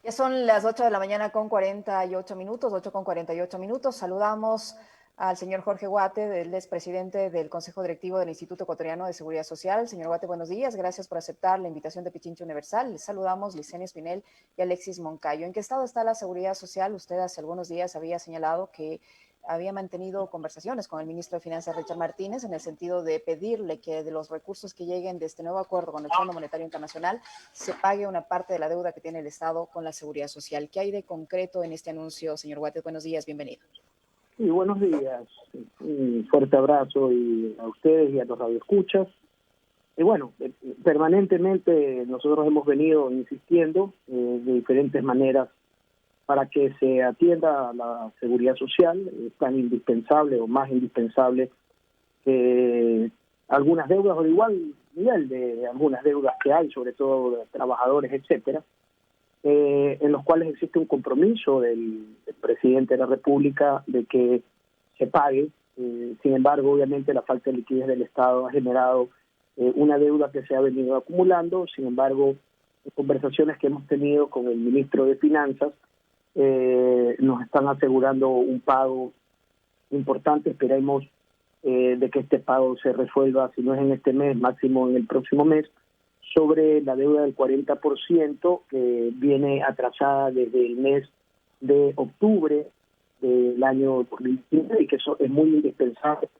Ya son las 8 de la mañana con 48 minutos, 8 con 48 minutos. Saludamos al señor Jorge Guate, el expresidente del Consejo Directivo del Instituto Ecuatoriano de Seguridad Social. Señor Guate, buenos días. Gracias por aceptar la invitación de Pichincha Universal. Les saludamos Licenia Espinel y Alexis Moncayo. ¿En qué estado está la seguridad social? Usted hace algunos días había señalado que había mantenido conversaciones con el ministro de Finanzas, Richard Martínez, en el sentido de pedirle que de los recursos que lleguen de este nuevo acuerdo con el Fondo Monetario Internacional se pague una parte de la deuda que tiene el Estado con la seguridad social. ¿Qué hay de concreto en este anuncio, señor Guate? Buenos días, bienvenido. Sí, buenos días. Un fuerte abrazo a ustedes y a los radioescuchas. Y bueno, permanentemente nosotros hemos venido insistiendo de diferentes maneras para que se atienda a la seguridad social, tan indispensable o más indispensable que algunas deudas o de igual nivel de algunas deudas que hay, sobre todo de trabajadores, etcétera, en los cuales existe un compromiso del presidente de la República de que se pague. Sin embargo, obviamente la falta de liquidez del Estado ha generado una deuda que se ha venido acumulando. Sin embargo, en conversaciones que hemos tenido con el ministro de Finanzas, nos están asegurando un pago importante. Esperemos de que este pago se resuelva, si no es en este mes, máximo en el próximo mes, sobre la deuda del 40% que viene atrasada desde el mes de octubre del año 2015 y que eso es muy indispensable.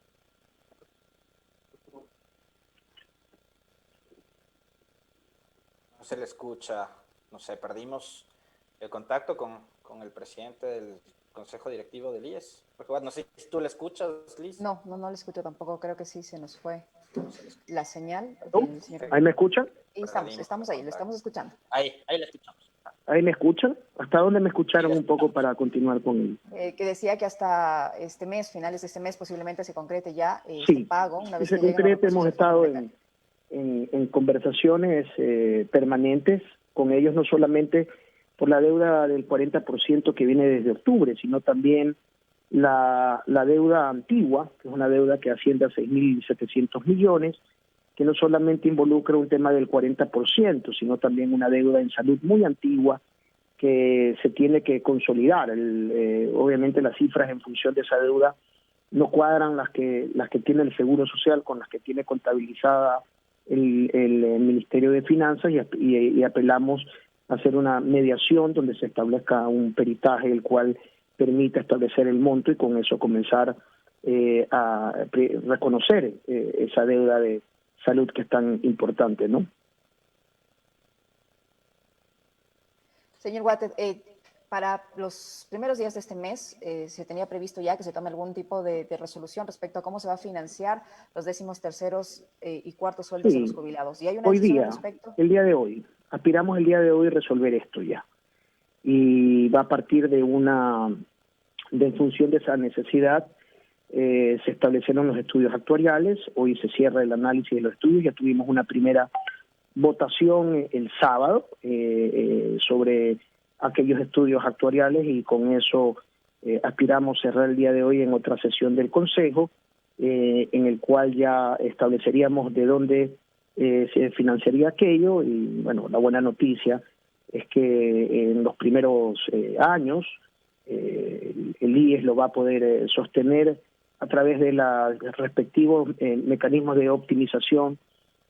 No se le escucha, no sé, perdimos el contacto con el presidente del Consejo Directivo del IES. Porque, no sé si tú le escuchas, Liz. No le escucho tampoco, creo que sí se nos fue la señal. Señor... ¿Ahí me escuchan? Y estamos ahí, le estamos escuchando. Ahí le escuchamos. ¿Ahí me escuchan? ¿Hasta dónde me escucharon un poco para continuar con él? Que decía que hasta este mes, finales de este mes, posiblemente se concrete ya sí, este pago. Una vez se que concrete, hemos estado en conversaciones permanentes con ellos, no solamente por la deuda del 40% que viene desde octubre, sino también la deuda antigua, que es una deuda que asciende a 6.700 millones, que no solamente involucra un tema del 40%, sino también una deuda en salud muy antigua que se tiene que consolidar. Obviamente las cifras en función de esa deuda no cuadran las que tiene el Seguro Social con las que tiene contabilizada el Ministerio de Finanzas y apelamos a hacer una mediación donde se establezca un peritaje el cual permita establecer el monto y con eso comenzar a reconocer esa deuda de salud que es tan importante, ¿no? Señor Guate, para los primeros días de este mes se tenía previsto ya que se tome algún tipo de resolución respecto a cómo se va a financiar los 13º y cuartos sueldos de los jubilados. ¿Y hay una decisión al respecto? El día de hoy, aspiramos el día de hoy resolver esto ya. Y va a partir en función de esa necesidad, se establecieron los estudios actuariales. Hoy se cierra el análisis de los estudios. Ya tuvimos una primera votación el sábado sobre aquellos estudios actuariales y con eso aspiramos cerrar el día de hoy en otra sesión del Consejo, en el cual ya estableceríamos de dónde se financiaría aquello. Y bueno, la buena noticia es que en los primeros años el IES lo va a poder sostener a través de los respectivos mecanismos de optimización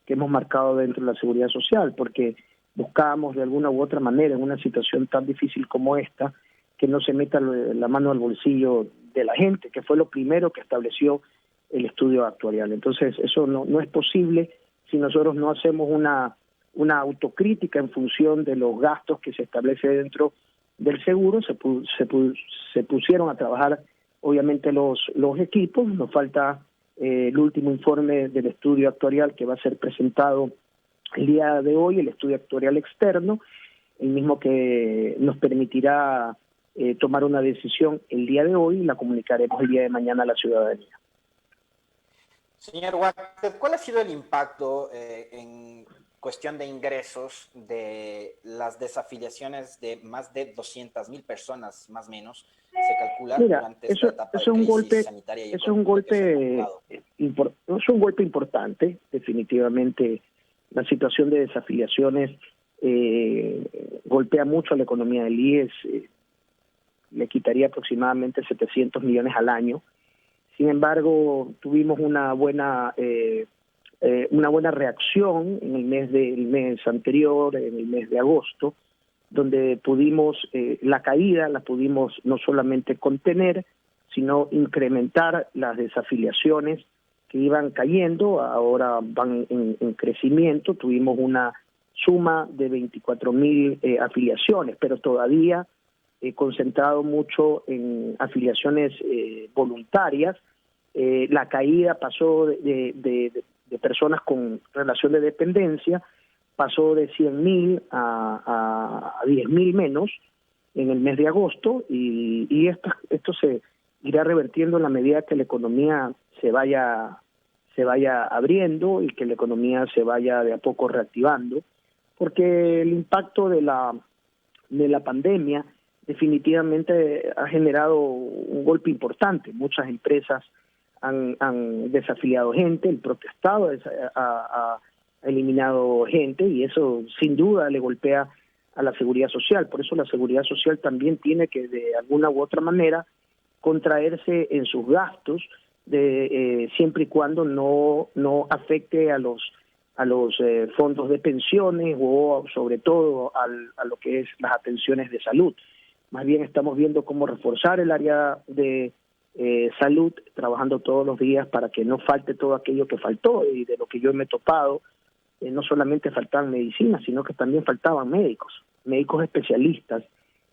que hemos marcado dentro de la seguridad social, porque buscamos de alguna u otra manera en una situación tan difícil como esta que no se meta la mano al bolsillo de la gente, que fue lo primero que estableció el estudio actuarial. Entonces eso no es posible si nosotros no hacemos una autocrítica en función de los gastos que se establece dentro del seguro. Se pusieron a trabajar obviamente los equipos. Nos falta el último informe del estudio actuarial que va a ser presentado el día de hoy, el estudio actuarial externo, el mismo que nos permitirá tomar una decisión el día de hoy y la comunicaremos el día de mañana a la ciudadanía. Señor Guate, ¿cuál ha sido el impacto en cuestión de ingresos de las desafiliaciones de más de 200.000 personas, más o menos, se calcula durante esta etapa de crisis sanitaria y económica? Es un golpe importante, definitivamente. La situación de desafiliaciones golpea mucho a la economía del IES, le quitaría aproximadamente 700 millones al año. Sin embargo, tuvimos una buena reacción en el mes anterior, en el mes de agosto, donde pudimos, la caída la pudimos no solamente contener, sino incrementar las desafiliaciones que iban cayendo, ahora van en crecimiento. Tuvimos una suma de 24,000 afiliaciones, pero todavía concentrado mucho en afiliaciones voluntarias. La caída pasó de personas con relación de dependencia, pasó de 100,000 a 10,000 menos en el mes de agosto, y esto se irá revertiendo en la medida que la economía se vaya abriendo y que la economía se vaya de a poco reactivando, porque el impacto de la pandemia definitivamente ha generado un golpe importante. Muchas empresas han desafiliado gente, el propio Estado ha eliminado gente, y eso sin duda le golpea a la seguridad social. Por eso la seguridad social también tiene que, de alguna u otra manera, contraerse en sus gastos, siempre y cuando no afecte a los fondos de pensiones, o sobre todo a lo que es las atenciones de salud. Más bien estamos viendo cómo reforzar el área de salud, trabajando todos los días para que no falte todo aquello que faltó, y de lo que yo me he topado, no solamente faltaban medicinas, sino que también faltaban médicos especialistas,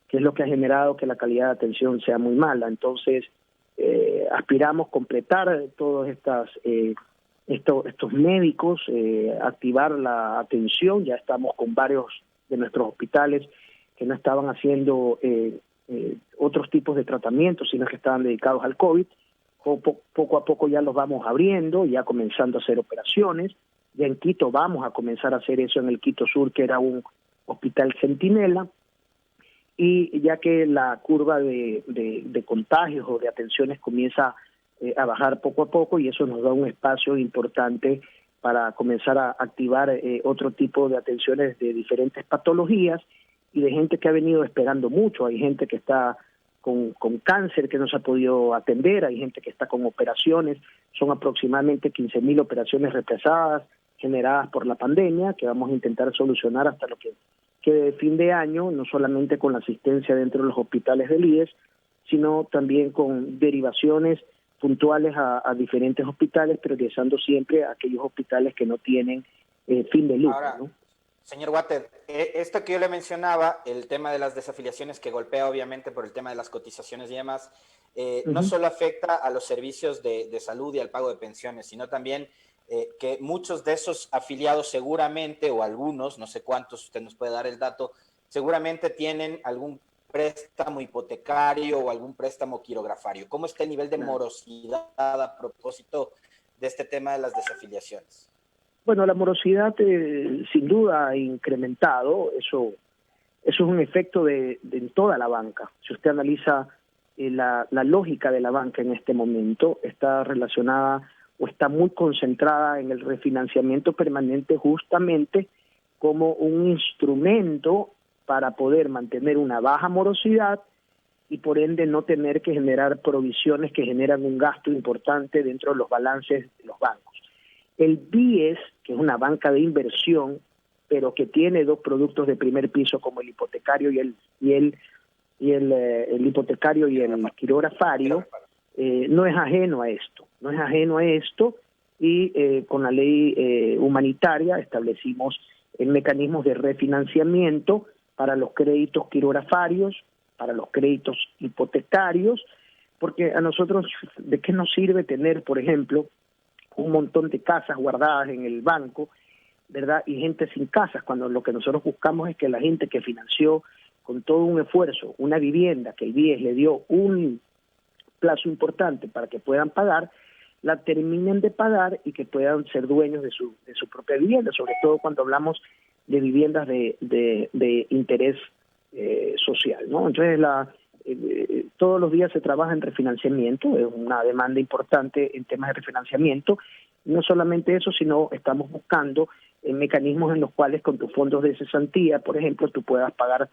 que es lo que ha generado que la calidad de atención sea muy mala. Entonces, aspiramos completar todos estos médicos, activar la atención. Ya estamos con varios de nuestros hospitales que no estaban haciendo otros tipos de tratamientos, sino que estaban dedicados al COVID. Poco a poco ya los vamos abriendo, ya comenzando a hacer operaciones. Ya en Quito vamos a comenzar a hacer eso, en el Quito Sur, que era un hospital centinela, y ya que la curva de contagios o de atenciones comienza a bajar poco a poco, y eso nos da un espacio importante para comenzar a activar otro tipo de atenciones de diferentes patologías y de gente que ha venido esperando mucho. Hay gente que está con cáncer que no se ha podido atender, hay gente que está con operaciones. Son aproximadamente 15,000 operaciones retrasadas generadas por la pandemia, que vamos a intentar solucionar hasta lo que quede de fin de año, no solamente con la asistencia dentro de los hospitales del IES, sino también con derivaciones puntuales a diferentes hospitales, priorizando siempre a aquellos hospitales que no tienen fin de lucro. Ahora, ¿no? Señor Guate, esto que yo le mencionaba, el tema de las desafiliaciones, que golpea obviamente por el tema de las cotizaciones y demás, no solo afecta a los servicios de salud y al pago de pensiones, sino también que muchos de esos afiliados seguramente, o algunos, no sé cuántos, usted nos puede dar el dato, seguramente tienen algún préstamo hipotecario o algún préstamo quirografario. ¿Cómo está el nivel de morosidad a propósito de este tema de las desafiliaciones? Bueno, la morosidad sin duda ha incrementado. Eso es un efecto de toda la banca. Si usted analiza la lógica de la banca en este momento, está relacionada o está muy concentrada en el refinanciamiento permanente, justamente como un instrumento para poder mantener una baja morosidad y por ende no tener que generar provisiones que generan un gasto importante dentro de los balances de los bancos. El BIES, que es una banca de inversión, pero que tiene dos productos de primer piso como el hipotecario y el hipotecario y el quirografario, no es ajeno a esto, y con la ley humanitaria establecimos mecanismos de refinanciamiento para los créditos quirografarios, para los créditos hipotecarios, porque a nosotros, ¿de qué nos sirve tener, por ejemplo, un montón de casas guardadas en el banco, ¿verdad? Y gente sin casas, cuando lo que nosotros buscamos es que la gente que financió con todo un esfuerzo una vivienda que el BIES le dio un plazo importante para que puedan pagar, la terminen de pagar y que puedan ser dueños de su propia vivienda, sobre todo cuando hablamos de viviendas de interés social, ¿no? Entonces todos los días se trabaja en refinanciamiento, es una demanda importante en temas de refinanciamiento. No solamente eso, sino estamos buscando mecanismos en los cuales con tus fondos de cesantía, por ejemplo, tú puedas pagar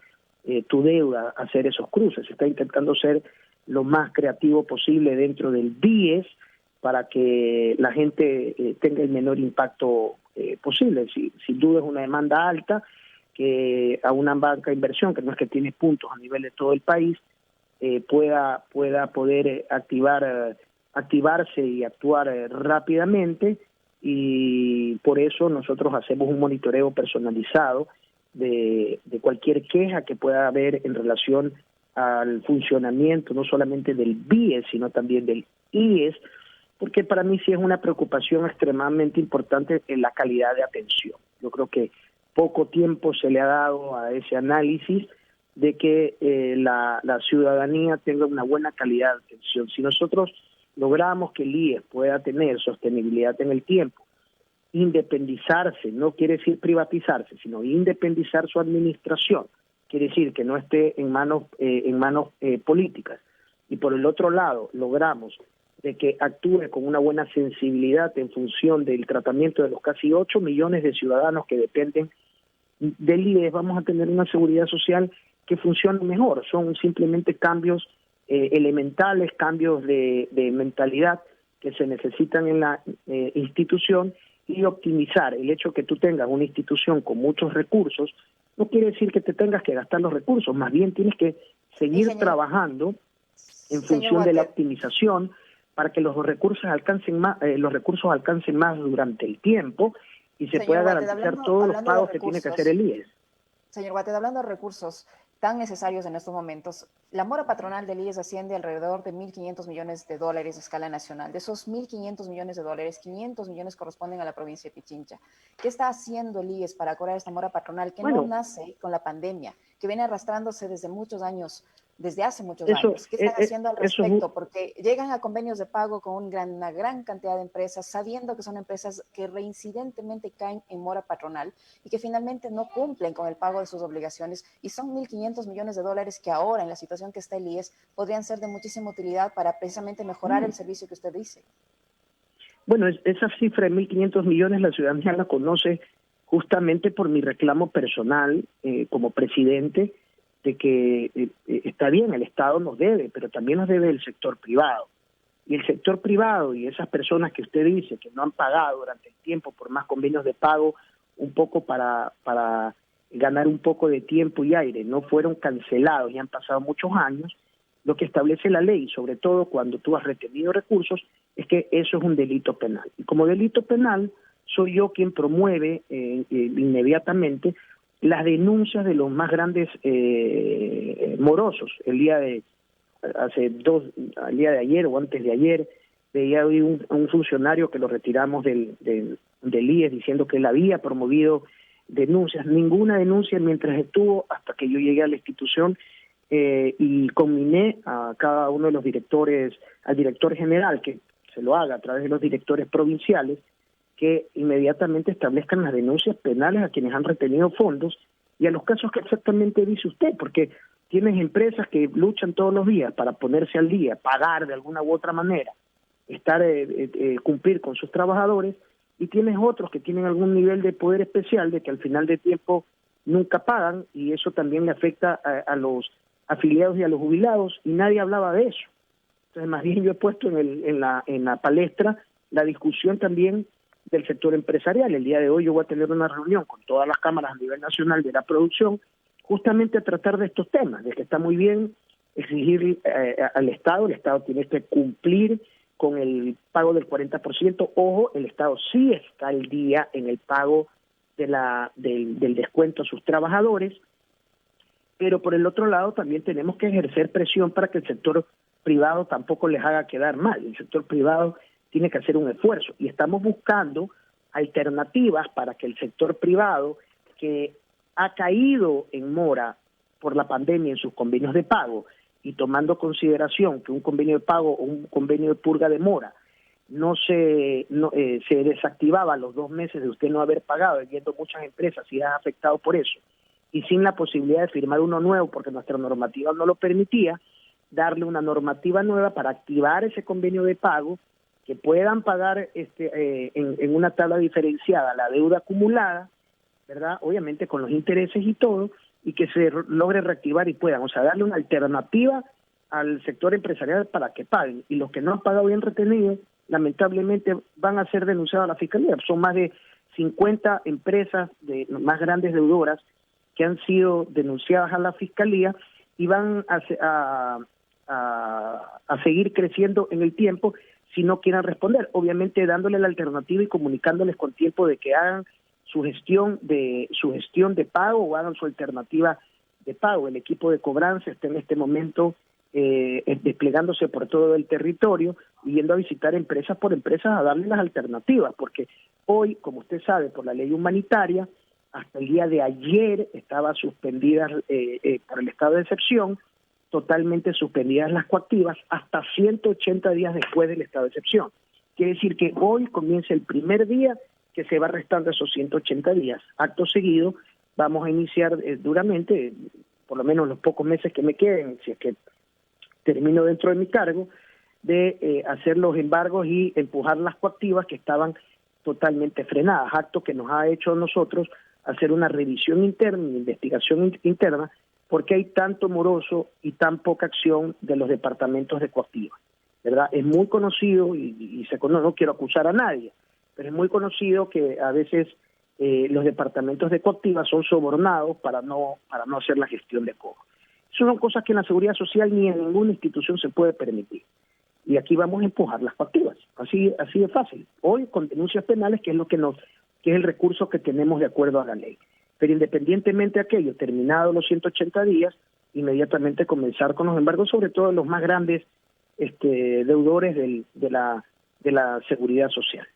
tu deuda, hacer esos cruces. Se está intentando ser lo más creativo posible dentro del DIES para que la gente tenga el menor impacto posible. Sin duda es una demanda alta, que a una banca de inversión, que no es que tiene puntos a nivel de todo el país, pueda poder activarse y actuar rápidamente, y por eso nosotros hacemos un monitoreo personalizado de cualquier queja que pueda haber en relación al funcionamiento no solamente del BIES, sino también del IES, porque para mí sí es una preocupación extremadamente importante en la calidad de atención. Yo creo que poco tiempo se le ha dado a ese análisis de que la ciudadanía tenga una buena calidad de atención. Si nosotros logramos que el IES pueda tener sostenibilidad en el tiempo, independizarse, no quiere decir privatizarse, sino independizar su administración, quiere decir que no esté en manos políticas, y por el otro lado logramos de que actúe con una buena sensibilidad en función del tratamiento de los casi 8 millones de ciudadanos que dependen del IES, vamos a tener una seguridad social que funcione mejor. Son simplemente cambios elementales, cambios de mentalidad que se necesitan en la institución, y optimizar. El hecho que tú tengas una institución con muchos recursos no quiere decir que te tengas que gastar los recursos, más bien tienes que seguir trabajando en función de la optimización para que los recursos alcancen más durante el tiempo y se pueda garantizar todos los pagos que tiene que hacer el IES. Señor Guatted, hablando de recursos tan necesarios en estos momentos, la mora patronal del IES asciende alrededor de $1.500 millones a escala nacional. De esos $1.500 millones, 500 millones corresponden a la provincia de Pichincha. ¿Qué está haciendo el IES para cobrar esta mora patronal que no nace con la pandemia, que viene arrastrándose desde hace muchos años? ¿Qué están haciendo al respecto? Porque llegan a convenios de pago con una gran cantidad de empresas, sabiendo que son empresas que reincidentemente caen en mora patronal y que finalmente no cumplen con el pago de sus obligaciones, y son $1.500 millones que ahora, en la situación que está el IES, podrían ser de muchísima utilidad para precisamente mejorar el servicio que usted dice. Bueno, esa cifra de 1.500 millones la ciudadanía la conoce justamente por mi reclamo personal como presidente, de que está bien, el Estado nos debe, pero también nos debe el sector privado. Y el sector privado y esas personas que usted dice que no han pagado durante el tiempo por más convenios de pago, un poco para ganar un poco de tiempo y aire, no fueron cancelados y han pasado muchos años, lo que establece la ley, sobre todo cuando tú has retenido recursos, es que eso es un delito penal. Y como delito penal, soy yo quien promueve inmediatamente las denuncias de los más grandes morosos. El día de ayer o antes de ayer, veía hoy un funcionario que lo retiramos del IES diciendo que él había promovido denuncias. Ninguna denuncia mientras estuvo, hasta que yo llegué a la institución y conminé a cada uno de los directores, al director general, que se lo haga a través de los directores provinciales, que inmediatamente establezcan las denuncias penales a quienes han retenido fondos y a los casos que exactamente dice usted, porque tienes empresas que luchan todos los días para ponerse al día, pagar de alguna u otra manera, cumplir con sus trabajadores, y tienes otros que tienen algún nivel de poder especial de que al final de tiempo nunca pagan, y eso también le afecta a los afiliados y a los jubilados, y nadie hablaba de eso. Entonces, más bien yo he puesto en la palestra la discusión también del sector empresarial. El día de hoy yo voy a tener una reunión con todas las cámaras a nivel nacional de la producción, justamente a tratar de estos temas, de que está muy bien exigir al Estado, el Estado tiene que cumplir con el pago del 40%, ojo, el Estado sí está al día en el pago del descuento a sus trabajadores, pero por el otro lado también tenemos que ejercer presión para que el sector privado tampoco les haga quedar mal. El sector privado tiene que hacer un esfuerzo y estamos buscando alternativas para que el sector privado, que ha caído en mora por la pandemia en sus convenios de pago, y tomando consideración que un convenio de pago o un convenio de purga de mora se desactivaba a los 2 meses de usted no haber pagado, viendo muchas empresas y ha afectado por eso, y sin la posibilidad de firmar uno nuevo porque nuestra normativa no lo permitía, darle una normativa nueva para activar ese convenio de pago que puedan pagar en una tabla diferenciada la deuda acumulada, ¿verdad? Obviamente con los intereses y todo, y que se logre reactivar y puedan, o sea, darle una alternativa al sector empresarial para que paguen. Y los que no han pagado bien retenido, lamentablemente van a ser denunciados a la Fiscalía. Son más de 50 empresas más grandes deudoras que han sido denunciadas a la Fiscalía y van a seguir creciendo en el tiempo si no quieran responder. Obviamente dándole la alternativa y comunicándoles con tiempo de que hagan su gestión de pago o hagan su alternativa de pago. El equipo de cobranza está en este momento desplegándose por todo el territorio y yendo a visitar empresas por empresas a darles las alternativas, porque hoy, como usted sabe, por la ley humanitaria, hasta el día de ayer estaba suspendidas por el estado de excepción, totalmente suspendidas las coactivas hasta 180 días después del estado de excepción. Quiere decir que hoy comienza el primer día que se va restando esos 180 días. Acto seguido vamos a iniciar duramente, por lo menos los pocos meses que me queden, si es que termino dentro de mi cargo, de hacer los embargos y empujar las coactivas que estaban totalmente frenadas, acto que nos ha hecho a nosotros hacer una revisión interna, una investigación interna, porque hay tanto moroso y tan poca acción de los departamentos de coactivas, ¿verdad? Es muy conocido, y se conoce, no quiero acusar a nadie, pero es muy conocido que a veces los departamentos de coactivas son sobornados para no hacer la gestión de cobro. Eso son cosas que en la seguridad social ni en ninguna institución se puede permitir. Y aquí vamos a empujar las coactivas, así de fácil. Hoy con denuncias penales, que es el recurso que tenemos de acuerdo a la ley. Pero independientemente de aquello, terminados los 180 días, inmediatamente comenzar con los embargos, sobre todo los más grandes deudores de la seguridad social.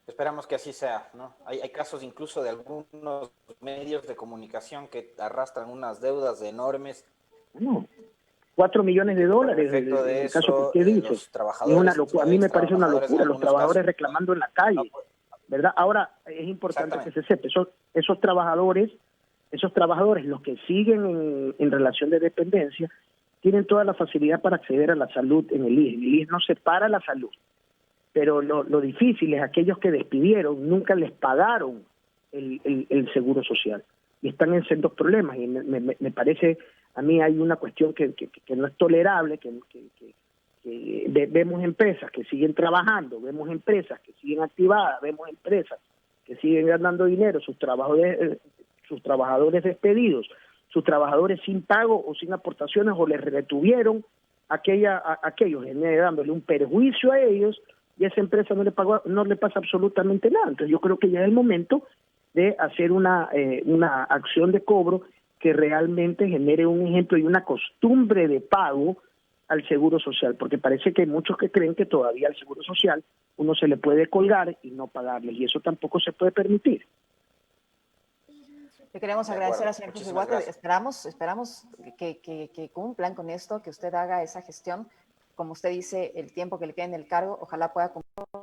Esperamos que así sea, ¿no? Hay casos incluso de algunos medios de comunicación que arrastran unas deudas enormes. No, $4 millones en el caso que usted dice. Es una locura. A mí me parece una locura, los trabajadores reclamando en la calle, ¿verdad? Ahora, es importante que se sepa, esos trabajadores, los que siguen en relación de dependencia, tienen toda la facilidad para acceder a la salud en el IES. El IES no separa la salud, pero lo difícil es aquellos que despidieron, nunca les pagaron el seguro social y están en sendos problemas. Y me parece, a mí hay una cuestión que no es tolerable, que vemos empresas que siguen trabajando, vemos empresas que siguen activadas, vemos empresas que siguen ganando dinero, sus trabajadores despedidos, sus trabajadores sin pago o sin aportaciones, o les retuvieron aquellos, dándole un perjuicio a ellos, y a esa empresa no le pasa absolutamente nada. Entonces yo creo que ya es el momento de hacer una acción de cobro que realmente genere un ejemplo y una costumbre de pago al Seguro Social, porque parece que hay muchos que creen que todavía al Seguro Social uno se le puede colgar y no pagarle, y eso tampoco se puede permitir. Le queremos agradecer al señor Jorge Guate. Esperamos que cumplan con esto, que usted haga esa gestión. Como usted dice, el tiempo que le quede en el cargo, ojalá pueda cumplir.